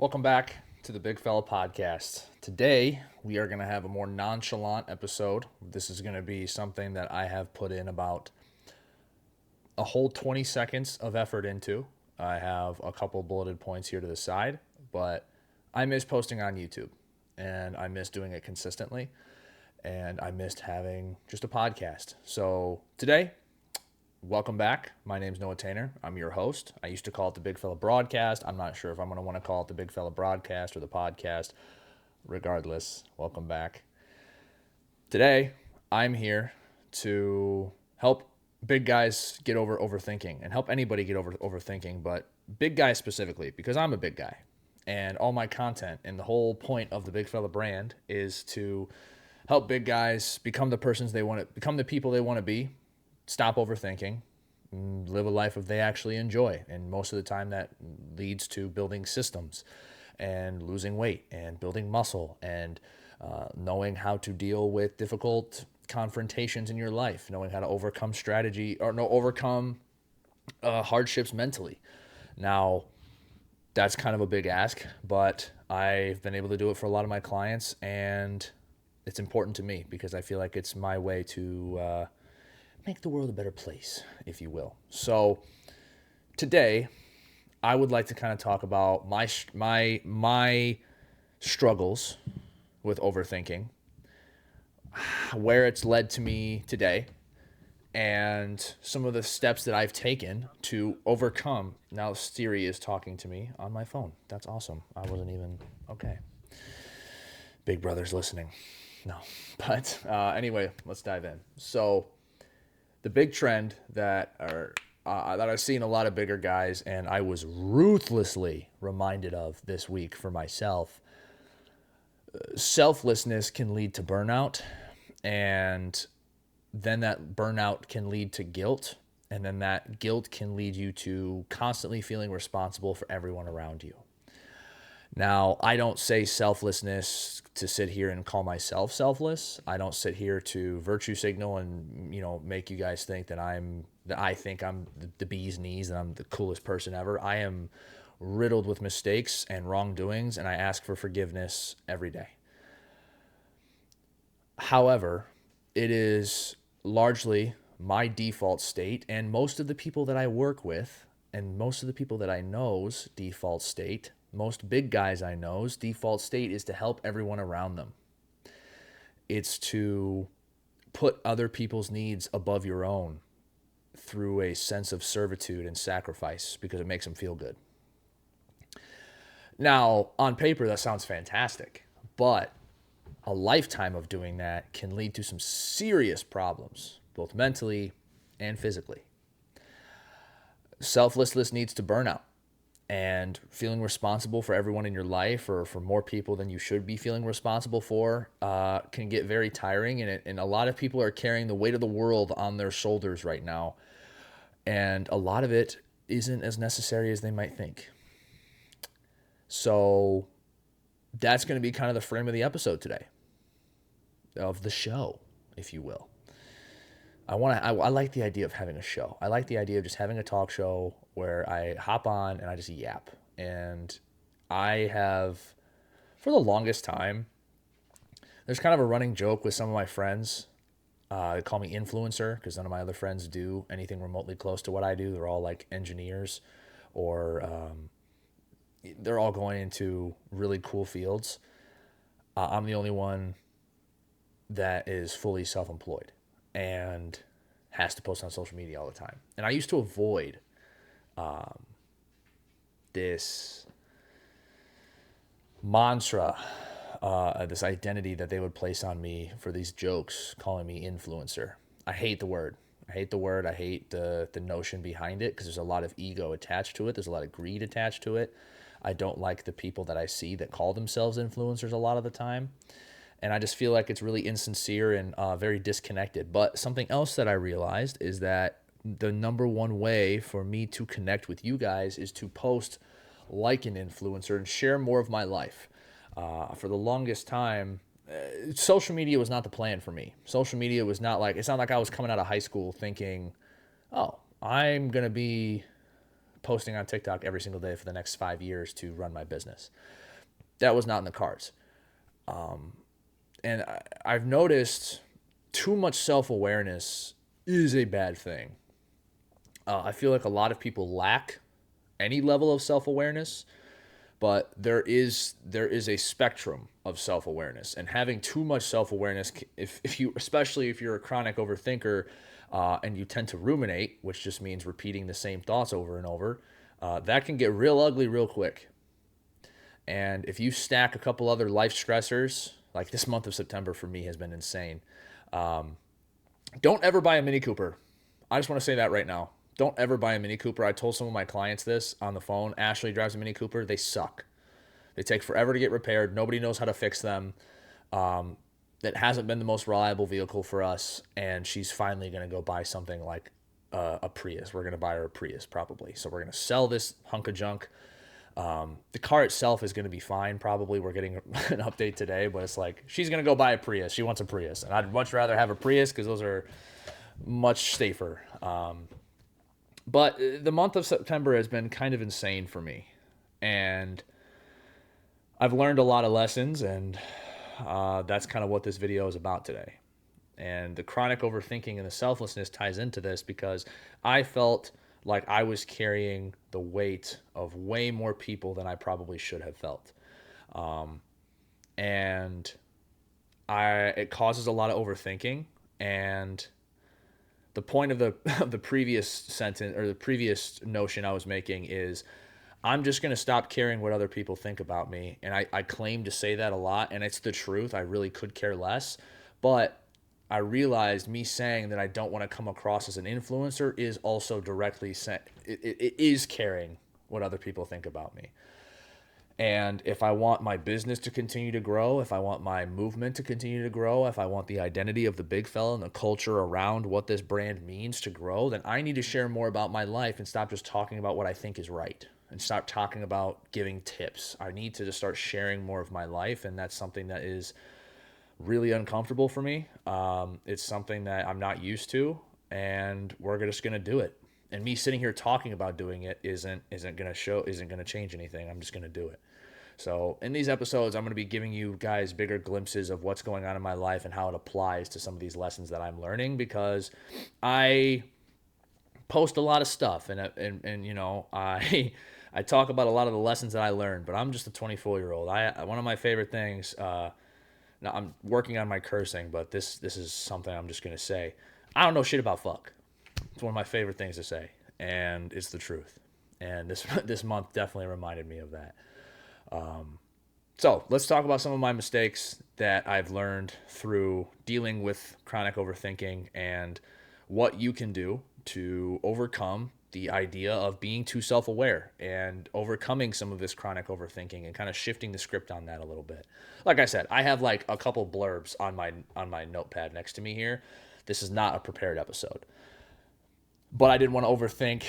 Welcome back to the Big Fella Podcast. Today, we are going to have a more nonchalant episode. This is going to be something that I have put in about a whole 20 seconds of effort into. I have a couple bulleted points here to the side, but I miss posting on YouTube, and I miss doing it consistently, and I missed having just a podcast. So today, welcome back. My name's 𝐤𝐢𝐻𝐿𝐻. I'm your host. I used to call it the Big Fella Broadcast. I'm not sure if I'm going to want to call it the Big Fella Broadcast or the podcast. Regardless, welcome back. Today, I'm here to help big guys get over overthinking and help anybody get over overthinking, but big guys specifically because I'm a big guy. And all my content and the whole point of the Big Fella brand is to help big guys become the persons they want to become, the people they want to be, stop overthinking, live a life of they actually enjoy. And most of the time that leads to building systems and losing weight and building muscle and knowing how to deal with difficult confrontations in your life, knowing how to overcome hardships mentally. Now, that's kind of a big ask, but I've been able to do it for a lot of my clients, and it's important to me because I feel like it's my way to make the world a better place, if you will. So today, I would like to kind of talk about my struggles with overthinking, where it's led to me today, and some of the steps that I've taken to overcome. Now Siri is talking to me on my phone. That's awesome. I wasn't even okay. Big brother's listening. No, but anyway, let's dive in. So the big trend that I've seen a lot of bigger guys, and I was ruthlessly reminded of this week for myself, selflessness can lead to burnout, and then that burnout can lead to guilt, and then that guilt can lead you to constantly feeling responsible for everyone around you. Now, I don't say selflessness to sit here and call myself selfless. I don't sit here to virtue signal and, make you guys think that I think I'm the bee's knees and I'm the coolest person ever. I am riddled with mistakes and wrongdoings, and I ask for forgiveness every day. However, it is largely my default state, and most of the people that I work with and most of the people that I know's default state, most big guys I know's default state is to help everyone around them. It's to put other people's needs above your own through a sense of servitude and sacrifice because it makes them feel good. Now, on paper, that sounds fantastic, but a lifetime of doing that can lead to some serious problems, both mentally and physically. Selflessness leads to burnout. And feeling responsible for everyone in your life or for more people than you should be feeling responsible for can get very tiring. And a lot of people are carrying the weight of the world on their shoulders right now. And a lot of it isn't as necessary as they might think. So that's going to be kind of the frame of the episode today, of the show, if you will. I like the idea of having a show. I like the idea of just having a talk show where I hop on and I just yap. And I have, for the longest time, there's kind of a running joke with some of my friends. They call me influencer because none of my other friends do anything remotely close to what I do. They're all like engineers or they're all going into really cool fields. I'm the only one that is fully self-employed and has to post on social media all the time. And I used to avoid this mantra, this identity that they would place on me for these jokes, calling me influencer. I hate the word. I hate the notion behind it because there's a lot of ego attached to it. There's a lot of greed attached to it. I don't like the people that I see that call themselves influencers a lot of the time. And I just feel like it's really insincere and very disconnected. But something else that I realized is that the number one way for me to connect with you guys is to post like an influencer and share more of my life. For the longest time, social media was not the plan for me. Social media was not like, it's not like I was coming out of high school thinking, oh, I'm going to be posting on TikTok every single day for the next 5 years to run my business. That was not in the cards. And I've noticed too much self-awareness is a bad thing. I feel like a lot of people lack any level of self-awareness, but there is a spectrum of self-awareness, and having too much self-awareness, especially if you're a chronic overthinker, and you tend to ruminate, which just means repeating the same thoughts over and over, that can get real ugly real quick. And if you stack a couple other life stressors, like this month of September for me has been insane. Don't ever buy a Mini Cooper. I just want to say that right now. Don't ever buy a Mini Cooper. I told some of my clients this on the phone. Ashley drives a Mini Cooper. They suck. They take forever to get repaired. Nobody knows how to fix them. That hasn't been the most reliable vehicle for us, and she's finally going to go buy something like a Prius. We're going to buy her a Prius probably. So we're going to sell this hunk of junk. The car itself is going to be fine probably. We're getting an update today, but it's like she's going to go buy a Prius. She wants a Prius, and I'd much rather have a Prius because those are much safer. But the month of September has been kind of insane for me, and I've learned a lot of lessons, and that's kind of what this video is about today. And the chronic overthinking and the selflessness ties into this because I felt like I was carrying the weight of way more people than I probably should have felt. And it causes a lot of overthinking. And the point of the previous sentence, or the previous notion I was making, is I'm just going to stop caring what other people think about me. And I claim to say that a lot, and it's the truth. I really could care less. But I realized me saying that I don't want to come across as an influencer is also directly it is caring what other people think about me. And if I want my business to continue to grow, if I want my movement to continue to grow, if I want the identity of the big fella and the culture around what this brand means to grow, then I need to share more about my life and stop just talking about what I think is right and stop talking about giving tips. I need to just start sharing more of my life, and that's something that is really uncomfortable for me. It's something that I'm not used to, and we're just going to do it. And me sitting here talking about doing it isn't going to change anything. I'm just going to do it. So in these episodes, I'm going to be giving you guys bigger glimpses of what's going on in my life and how it applies to some of these lessons that I'm learning, because I post a lot of stuff and you know, I talk about a lot of the lessons that I learned, but I'm just a 24-year-old. One of my favorite things, now, I'm working on my cursing, but this is something I'm just going to say. I don't know shit about fuck. It's one of my favorite things to say, and it's the truth. And this month definitely reminded me of that. So let's talk about some of my mistakes that I've learned through dealing with chronic overthinking and what you can do to overcome the idea of being too self-aware and overcoming some of this chronic overthinking and kind of shifting the script on that a little bit. Like I said, I have like a couple blurbs on my notepad next to me here. This is not a prepared episode, but I didn't want to overthink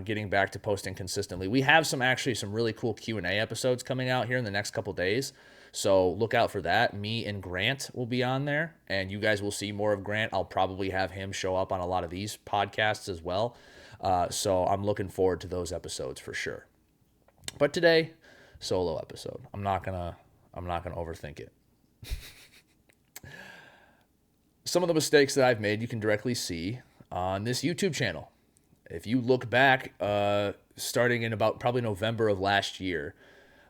getting back to posting consistently. We have some really cool Q&A episodes coming out here in the next couple days. So look out for that. Me and Grant will be on there, and you guys will see more of Grant. I'll probably have him show up on a lot of these podcasts as well. So I'm looking forward to those episodes for sure. But today, solo episode. I'm not gonna overthink it. Some of the mistakes that I've made you can directly see on this YouTube channel. If you look back, starting in about probably November of last year,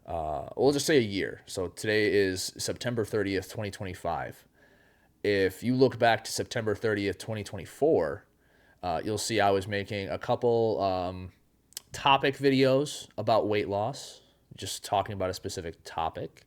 we'll just say a year. So today is September 30th, 2025. If you look back to September 30th, 2024, you'll see I was making a couple topic videos about weight loss, just talking about a specific topic.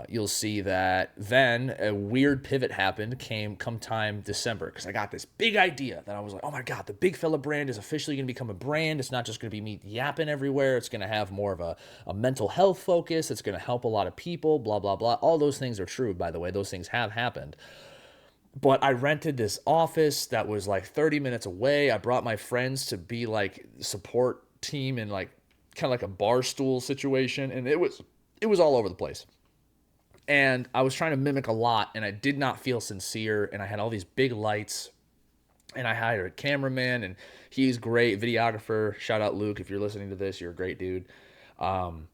You'll see that then a weird pivot happened come time December, because I got this big idea that I was like, oh my God, the Big Fella brand is officially going to become a brand. It's not just going to be me yapping everywhere. It's going to have more of a mental health focus. It's going to help a lot of people, blah, blah, blah. All those things are true, by the way. Those things have happened. But I rented this office that was like 30 minutes away. I brought my friends to be like support team in like kind of like a bar stool situation. And it was all over the place. And I was trying to mimic a lot, and I did not feel sincere. And I had all these big lights, And I hired a cameraman, and he's great, videographer. Shout out Luke, if you're listening to this, you're a great dude. Um,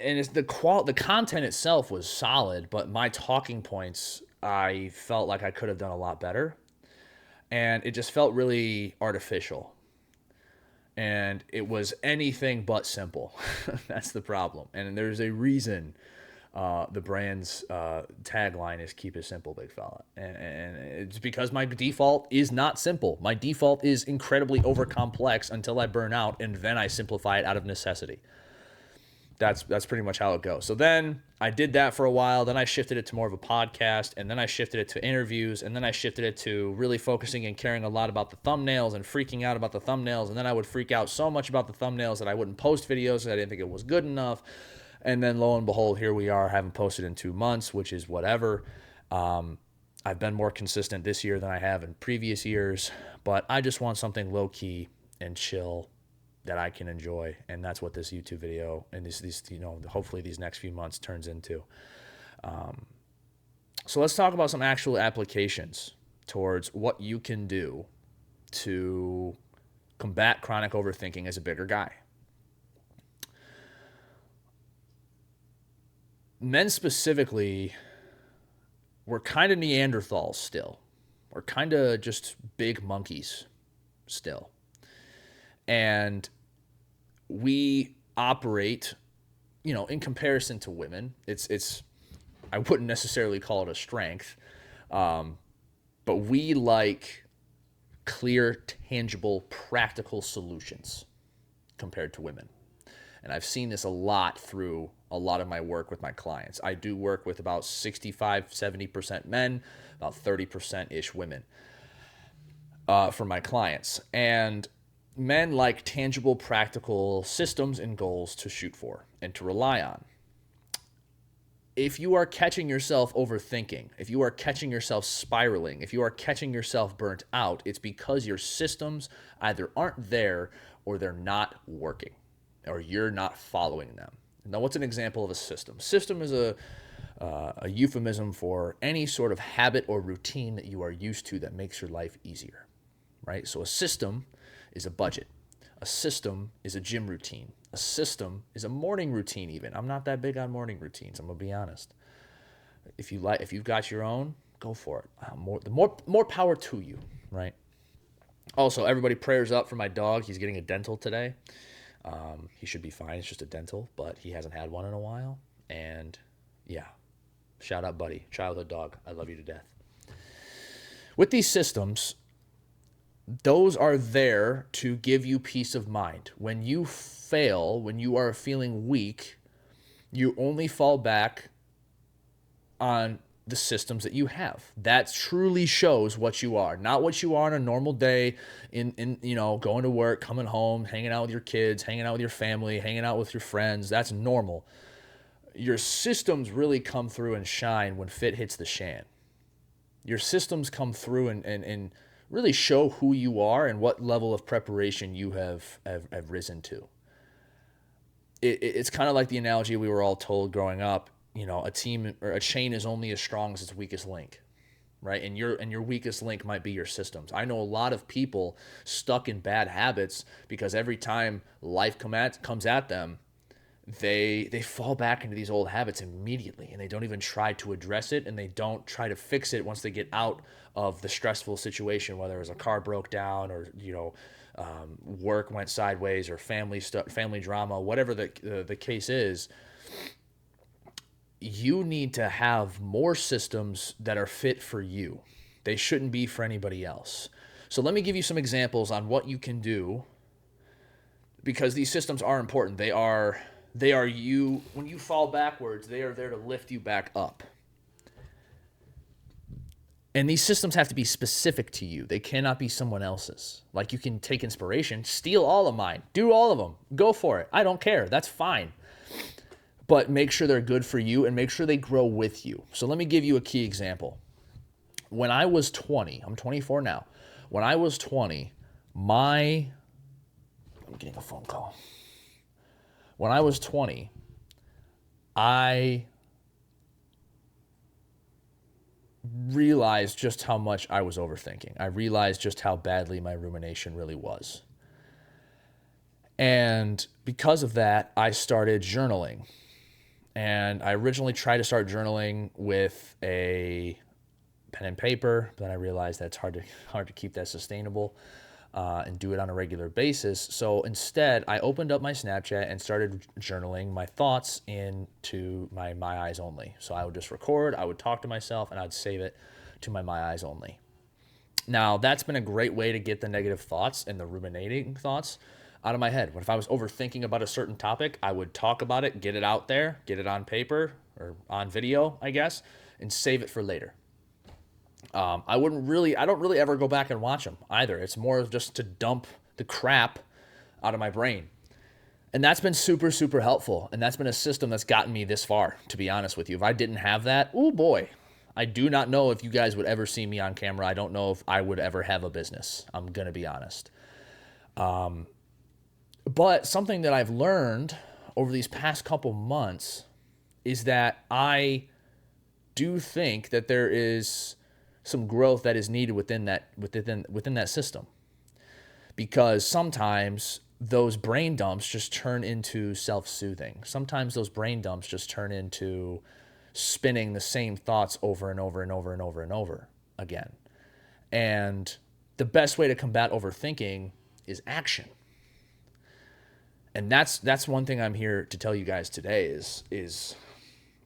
and it's the content itself was solid, but my talking points, I felt like I could have done a lot better, and it just felt really artificial, and it was anything but simple. That's the problem, and there's a reason the brand's tagline is "Keep it simple, big fella," and it's because my default is not simple. My default is incredibly overcomplex until I burn out, and then I simplify it out of necessity. That's pretty much how it goes. So then I did that for a while. Then I shifted it to more of a podcast, and then I shifted it to interviews, and then I shifted it to really focusing and caring a lot about the thumbnails and freaking out about the thumbnails. And then I would freak out so much about the thumbnails that I wouldn't post videos because I didn't think it was good enough. And then lo and behold, here we are. Haven't posted in 2 months, which is whatever. I've been more consistent this year than I have in previous years, but I just want something low key and chill that I can enjoy, and that's what this YouTube video and these hopefully these next few months turns into. So let's talk about some actual applications towards what you can do to combat chronic overthinking as a bigger guy. Men specifically, we're kind of Neanderthals still. We're kind of just big monkeys still. And we operate, in comparison to women, it's I wouldn't necessarily call it a strength, but we like clear, tangible, practical solutions compared to women. And I've seen this a lot through a lot of my work with my clients. I do work with about 65-70% men, about 30%-ish women for my clients. And men like tangible, practical systems and goals to shoot for and to rely on. If you are catching yourself overthinking, if you are catching yourself spiraling, if you are catching yourself burnt out, it's because your systems either aren't there or they're not working or you're not following them. Now, what's an example of a system? System is a euphemism for any sort of habit or routine that you are used to that makes your life easier, right? So a system is a budget. A system is a gym routine. A system is a morning routine even. I'm not that big on morning routines, I'm going to be honest. If you've got your own, go for it. More power to you, right? Also, everybody prayers up for my dog. He's getting a dental today. He should be fine. It's just a dental, but he hasn't had one in a while. And yeah, shout out, buddy. Childhood dog. I love you to death. With these systems, those are there to give you peace of mind. When you fail, when you are feeling weak, you only fall back on the systems that you have. That truly shows what you are, not what you are on a normal day in going to work, coming home, hanging out with your kids, hanging out with your family, hanging out with your friends. That's normal. Your systems really come through and shine when fit hits the shan. Your systems come through and really show who you are and what level of preparation you have risen to. It's kind of like the analogy we were all told growing up. A team or a chain is only as strong as its weakest link, right? And your weakest link might be your systems. I know a lot of people stuck in bad habits because every time life comes at them, they fall back into these old habits immediately, and they don't even try to address it, and they don't try to fix it once they get out of the stressful situation, whether it was a car broke down or work went sideways or family drama, whatever the case is. You need to have more systems that are fit for you. They shouldn't be for anybody else. So let me give you some examples on what you can do, because these systems are important. They are you. When you fall backwards, they are there to lift you back up. And these systems have to be specific to you. They cannot be someone else's. Like, you can take inspiration, steal all of mine, do all of them, go for it. I don't care. That's fine. But make sure they're good for you and make sure they grow with you. So let me give you a key example. When I was 20, I'm 24 now. When I was 20, I'm getting a phone call. When I was 20, I realized just how much I was overthinking. I realized just how badly my rumination really was. And because of that, I started journaling. And I originally tried to start journaling with a pen and paper, but then I realized that's hard to keep that sustainable and do it on a regular basis. So instead, I opened up my Snapchat and started journaling my thoughts into my eyes only. So I would just record, I would talk to myself, and I'd save it to my eyes only. Now, that's been a great way to get the negative thoughts and the ruminating thoughts out of my head. When if I was overthinking about a certain topic, I would talk about it, get it out there, get it on paper or on video, I guess, and save it for later. I don't really ever go back and watch them either. It's more of just to dump the crap out of my brain. And that's been super, super helpful. And that's been a system that's gotten me this far, to be honest with you. If I didn't have that, oh boy, I do not know if you guys would ever see me on camera. I don't know if I would ever have a business. I'm going to be honest. But something that I've learned over these past couple months is that I do think that there is some growth that is needed within that system. Because sometimes those brain dumps just turn into self-soothing. Sometimes those brain dumps just turn into spinning the same thoughts over and over and over and over and over again. And the best way to combat overthinking is action. And that's one thing I'm here to tell you guys today is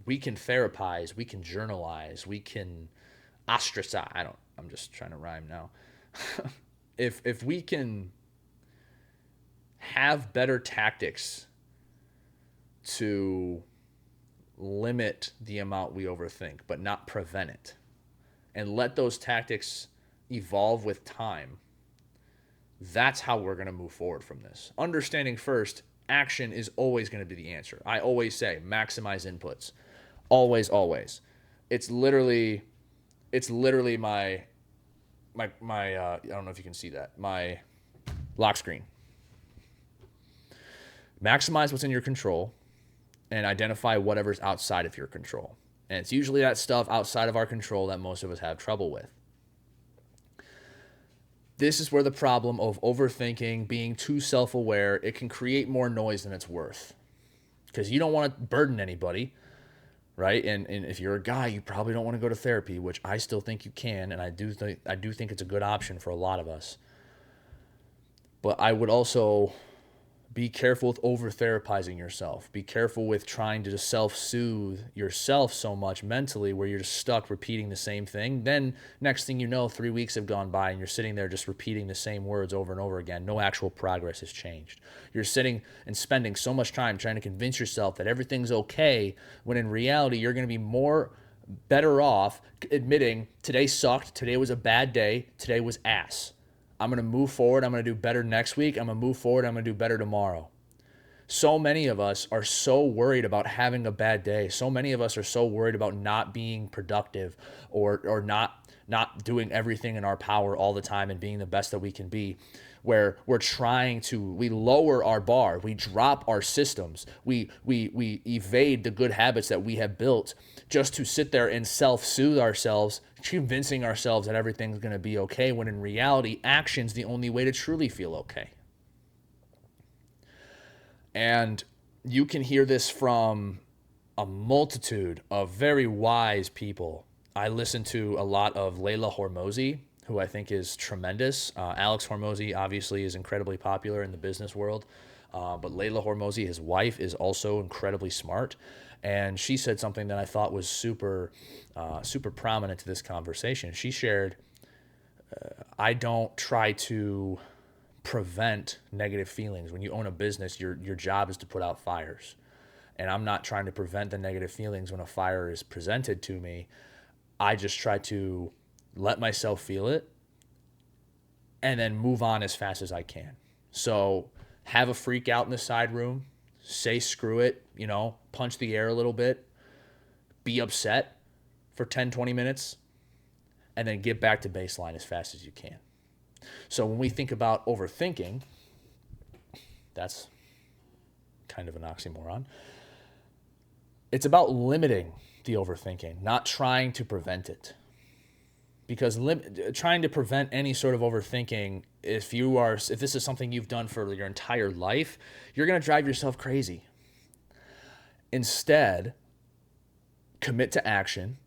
we can therapize, we can journalize, we can ostracize. I'm just trying to rhyme now. If we can have better tactics to limit the amount we overthink, but not prevent it, and let those tactics evolve with time, that's how we're going to move forward from this. Understanding first, action is always going to be the answer. I always say maximize inputs. Always, always. It's literally my I don't know if you can see that, my lock screen. Maximize what's in your control and identify whatever's outside of your control. And it's usually that stuff outside of our control that most of us have trouble with. This is where the problem of overthinking, being too self-aware, it can create more noise than it's worth. Because you don't want to burden anybody, right? And if you're a guy, you probably don't want to go to therapy, which I still think you can, and I do think it's a good option for a lot of us. But I would also be careful with over-therapizing yourself. Be careful with trying to just self-soothe yourself so much mentally where you're just stuck repeating the same thing. Then next thing you know, 3 weeks have gone by and you're sitting there just repeating the same words over and over again. No actual progress has changed. You're sitting and spending so much time trying to convince yourself that everything's okay when in reality you're going to be better off admitting today sucked, today was a bad day, today was ass. I'm going to move forward. I'm going to do better next week. I'm going to move forward. I'm going to do better tomorrow. So many of us are so worried about having a bad day. So many of us are so worried about not being productive or not doing everything in our power all the time and being the best that we can be, where we lower our bar, we drop our systems, we evade the good habits that we have built just to sit there and self-soothe ourselves, convincing ourselves that everything's going to be okay, when in reality, action's the only way to truly feel okay. And you can hear this from a multitude of very wise people. I listen to a lot of 𝐬𝐤𝐦𝐻𝐻, who I think is tremendous. Alex Hormozi obviously is incredibly popular in the business world, but 𝐬𝐤𝐻𝐻, his wife, is also incredibly smart. And she said something that I thought was super prominent to this conversation. She shared, I don't try to prevent negative feelings. When you own a business, your job is to put out fires. And I'm not trying to prevent the negative feelings when a fire is presented to me. I just try to let myself feel it and then move on as fast as I can. So have a freak out in the side room, say screw it, punch the air a little bit, be upset for 10, 20 minutes, and then get back to baseline as fast as you can. So when we think about overthinking, that's kind of an oxymoron. It's about limiting the overthinking, not trying to prevent it. because trying to prevent any sort of overthinking, if this is something you've done for your entire life, you're going to drive yourself crazy. Instead, commit to action,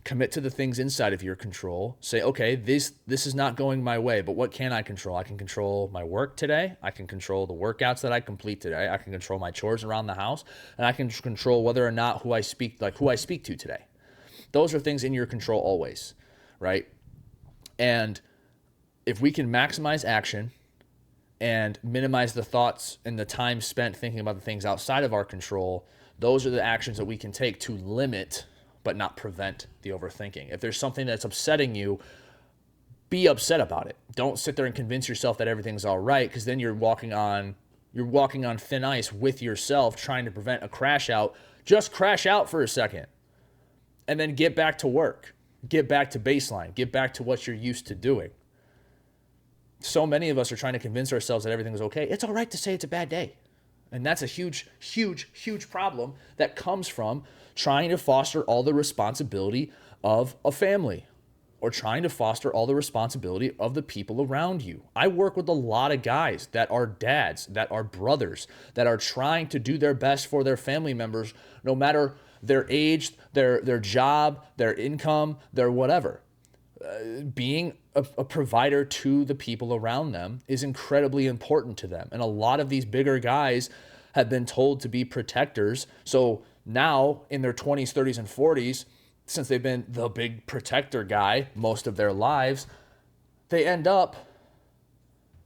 commit to the things inside of your control. Say, okay, this is not going my way, but what can I control? I can control my work today. I can control the workouts that I complete today. I can control my chores around the house, and I can control whether or not who I speak to today. Those are things in your control always, right? And if we can maximize action and minimize the thoughts and the time spent thinking about the things outside of our control, those are the actions that we can take to limit but not prevent the overthinking. If there's something that's upsetting you, be upset about it. Don't sit there and convince yourself that everything's all right, because then you're walking on thin ice with yourself, trying to prevent a crash out. Just crash out for a second and then get back to work. Get back to baseline. Get back to what you're used to doing. So many of us are trying to convince ourselves that everything is okay. It's all right to say it's a bad day. And that's a huge, huge, huge problem that comes from trying to foster all the responsibility of a family, or trying to foster all the responsibility of the people around you. I work with a lot of guys that are dads, that are brothers, that are trying to do their best for their family members, no matter their age, their job, their income, their whatever. Being a provider to the people around them is incredibly important to them. And a lot of these bigger guys have been told to be protectors. So now in their 20s, 30s, and 40s, since they've been the big protector guy most of their lives, they end up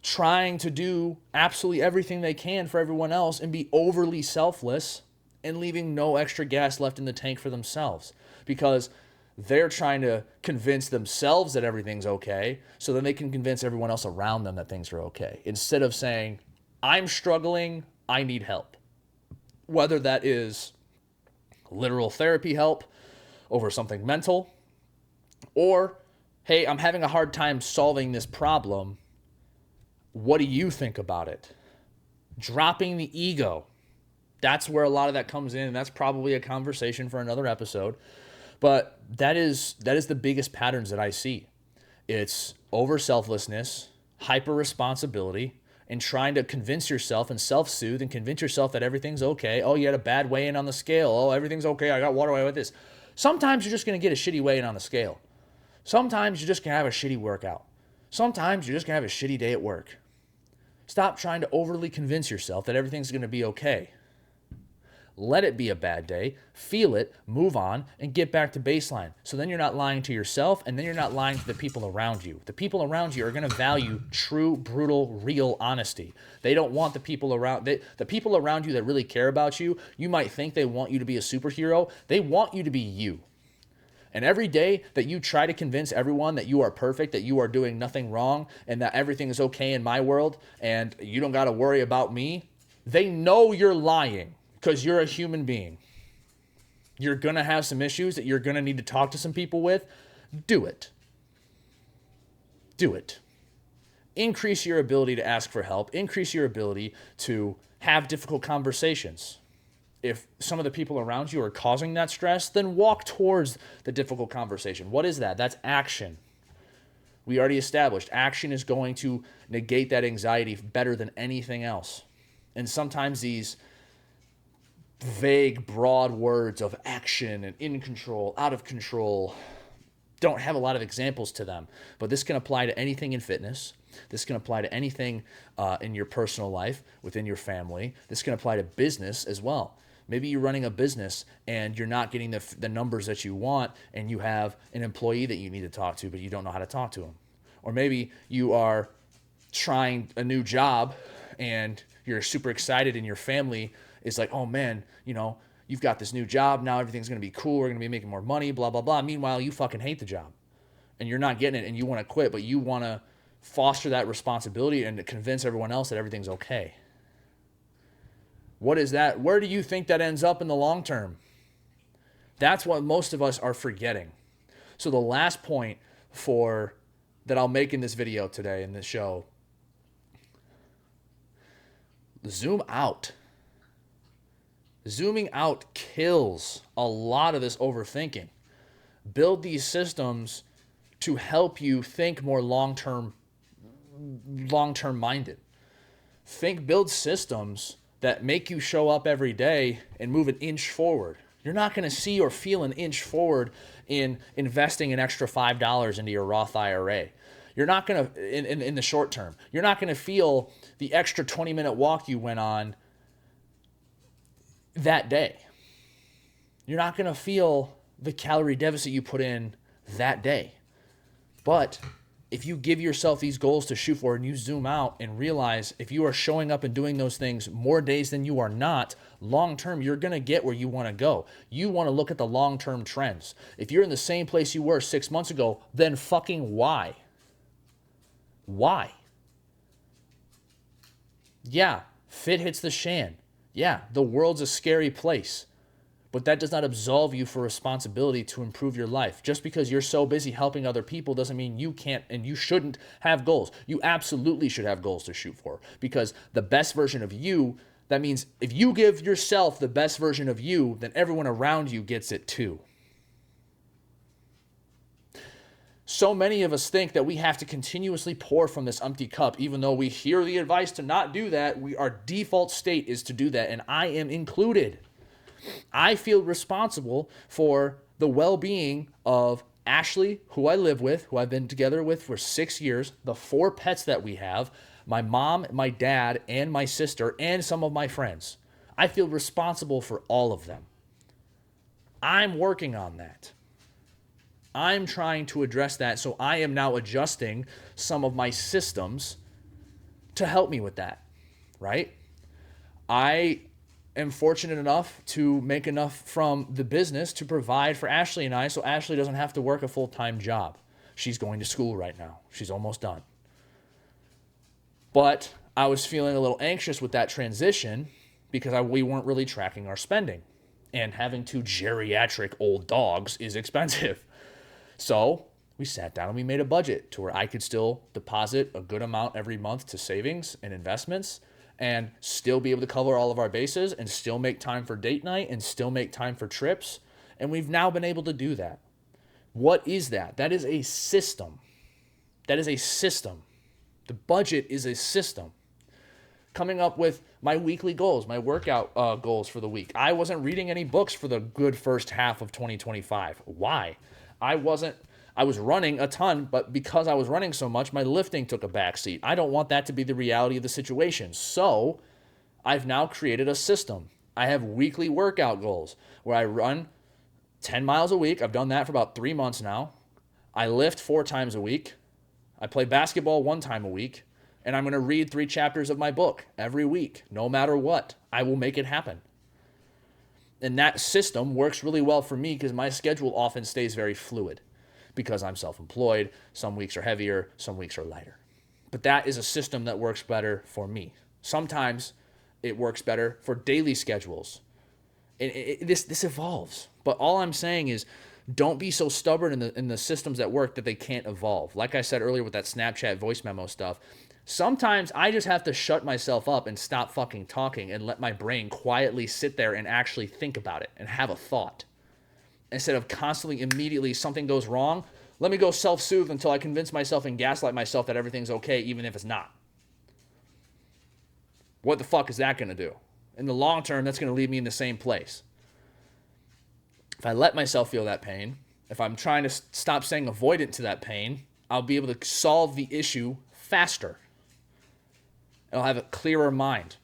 trying to do absolutely everything they can for everyone else and be overly selfless and leaving no extra gas left in the tank for themselves, because they're trying to convince themselves that everything's okay, so then they can convince everyone else around them that things are okay, instead of saying, I'm struggling, I need help. Whether that is literal therapy help over something mental, or, hey, I'm having a hard time solving this problem. What do you think about it? Dropping the ego. That's where a lot of that comes in, and that's probably a conversation for another episode. But that is the biggest patterns that I see. It's over selflessness, hyper responsibility, and trying to convince yourself and self-soothe and convince yourself that everything's okay. Oh, you had a bad weigh-in on the scale. Oh, everything's okay. I got water away with this. Sometimes you're just going to get a shitty weigh-in on the scale. Sometimes you're just going to have a shitty workout. Sometimes you're just going to have a shitty day at work. Stop trying to overly convince yourself that everything's going to be okay. Let it be a bad day, feel it, move on, and get back to baseline. So then you're not lying to yourself, and then you're not lying to the people around you. The people around you are going to value true, brutal, real honesty. They don't want the people around you that really care about you. You might think they want you to be a superhero. They want you to be you. And every day that you try to convince everyone that you are perfect, that you are doing nothing wrong, and that everything is okay in my world, and you don't got to worry about me, they know you're lying. Because you're a human being. You're going to have some issues that you're going to need to talk to some people with. Do it. Do it. Increase your ability to ask for help. Increase your ability to have difficult conversations. If some of the people around you are causing that stress, then walk towards the difficult conversation. What is that? That's action. We already established action is going to negate that anxiety better than anything else. And sometimes these vague, broad words of action and in control, out of control, don't have a lot of examples to them. But this can apply to anything in fitness. This can apply to anything in your personal life, within your family. This can apply to business as well. Maybe you're running a business and you're not getting the numbers that you want, and you have an employee that you need to talk to, but you don't know how to talk to them. Or maybe you are trying a new job and you're super excited, and your family is like, oh man, you've got this new job. Now everything's going to be cool. We're going to be making more money, blah, blah, blah. Meanwhile, you fucking hate the job and you're not getting it, and you want to quit, but you want to foster that responsibility and to convince everyone else that everything's okay. What is that? Where do you think that ends up in the long term? That's what most of us are forgetting. So the last point that I'll make in this video today, in this show, zoom out. Zooming out kills a lot of this overthinking. Build these systems to help you think more long-term minded. Build systems that make you show up every day and move an inch forward. You're not going to see or feel an inch forward in investing an extra $5 into your Roth IRA. You're not going to, in the short term, you're not going to feel the extra 20-minute walk you went on that day. You're not going to feel the calorie deficit you put in that day. But if you give yourself these goals to shoot for and you zoom out and realize if you are showing up and doing those things more days than you are not, long term, you're going to get where you want to go. You want to look at the long-term trends. If you're in the same place you were 6 months ago, then fucking why? Why? Yeah, fit hits the shan. Yeah, the world's a scary place. But that does not absolve you for responsibility to improve your life. Just because you're so busy helping other people doesn't mean you can't and you shouldn't have goals. You absolutely should have goals to shoot for, because the best version of you, that means if you give yourself the best version of you, then everyone around you gets it too. So many of us think that we have to continuously pour from this empty cup, even though we hear the advice to not do that. Our default state is to do that, and I am included. I feel responsible for the well-being of Ashley, who I live with, who I've been together with for 6 years, the 4 pets that we have, my mom, my dad, and my sister, and some of my friends. I feel responsible for all of them. I'm working on that. I'm trying to address that, so I am now adjusting some of my systems to help me with that, right? I am fortunate enough to make enough from the business to provide for Ashley and I, so Ashley doesn't have to work a full-time job. She's going to school right now. She's almost done. But I was feeling a little anxious with that transition because we weren't really tracking our spending. And having 2 geriatric old dogs is expensive. So we sat down and we made a budget to where I could still deposit a good amount every month to savings and investments and still be able to cover all of our bases and still make time for date night and still make time for trips. And we've now been able to do that. What is that? That is a system. That is a system. The budget is a system. Coming up with my weekly goals, my workout goals for the week. I wasn't reading any books for the good first half of 2025. Why? I was running a ton, but because I was running so much, my lifting took a backseat. I don't want that to be the reality of the situation. So I've now created a system. I have weekly workout goals where I run 10 miles a week. I've done that for about 3 months now. I lift 4 times a week. I play basketball 1 time a week. And I'm going to read 3 chapters of my book every week, no matter what. I will make it happen. And that system works really well for me because my schedule often stays very fluid because I'm self-employed. Some weeks are heavier, some weeks are lighter. But that is a system that works better for me. Sometimes it works better for daily schedules. This evolves. But all I'm saying is don't be so stubborn in the systems that work that they can't evolve. Like I said earlier with that Snapchat voice memo stuff, sometimes I just have to shut myself up and stop fucking talking and let my brain quietly sit there and actually think about it and have a thought. Instead of constantly, immediately, something goes wrong, let me go self-soothe until I convince myself and gaslight myself that everything's okay, even if it's not. What the fuck is that going to do? In the long term, that's going to leave me in the same place. If I let myself feel that pain, if I'm trying to stop saying avoidant to that pain, I'll be able to solve the issue faster. I'll have a clearer mind.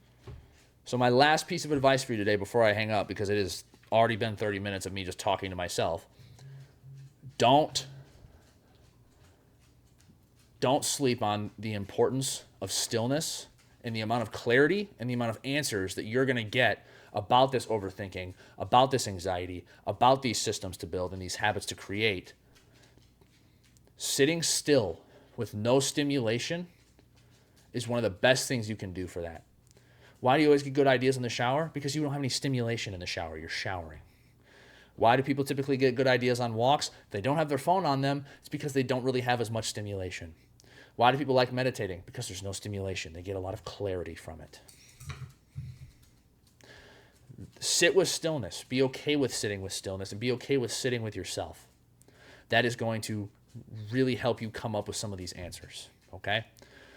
So my last piece of advice for you today before I hang up, because it has already been 30 minutes of me just talking to myself, don't sleep on the importance of stillness and the amount of clarity and the amount of answers that you're going to get about this overthinking, about this anxiety, about these systems to build and these habits to create. Sitting still with no stimulation is one of the best things you can do for that. Why do you always get good ideas in the shower? Because you don't have any stimulation in the shower. You're showering. Why do people typically get good ideas on walks? If they don't have their phone on them, it's because they don't really have as much stimulation. Why do people like meditating? Because there's no stimulation. They get a lot of clarity from it. Sit with stillness. Be okay with sitting with stillness and be okay with sitting with yourself. That is going to really help you come up with some of these answers. Okay.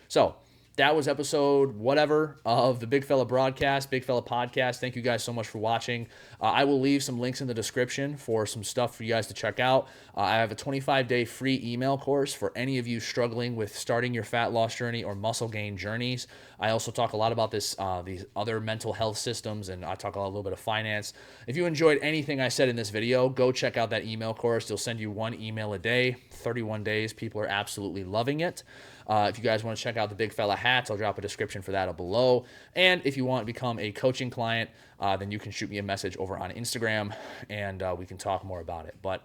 So that was episode whatever of the Big Fella Broadcast, Big Fella Podcast. Thank you guys so much for watching. I will leave some links in the description for some stuff for you guys to check out. I have a 25-day free email course for any of you struggling with starting your fat loss journey or muscle gain journeys. I also talk a lot about these other mental health systems, and I talk a little bit of finance. If you enjoyed anything I said in this video, go check out that email course. They'll send you 1 email a day, 31 days. People are absolutely loving it. If you guys want to check out the Big Fella hats, I'll drop a description for that below. And if you want to become a coaching client, then you can shoot me a message over on Instagram, and we can talk more about it. But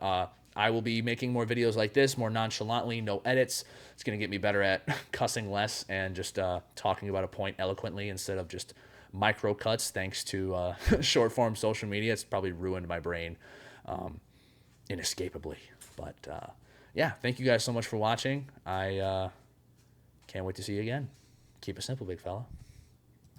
I will be making more videos like this, more nonchalantly, no edits. It's going to get me better at cussing less and just talking about a point eloquently instead of just micro cuts, thanks to short form social media. It's probably ruined my brain inescapably. But yeah, thank you guys so much for watching. I can't wait to see you again. Keep it simple, big fella.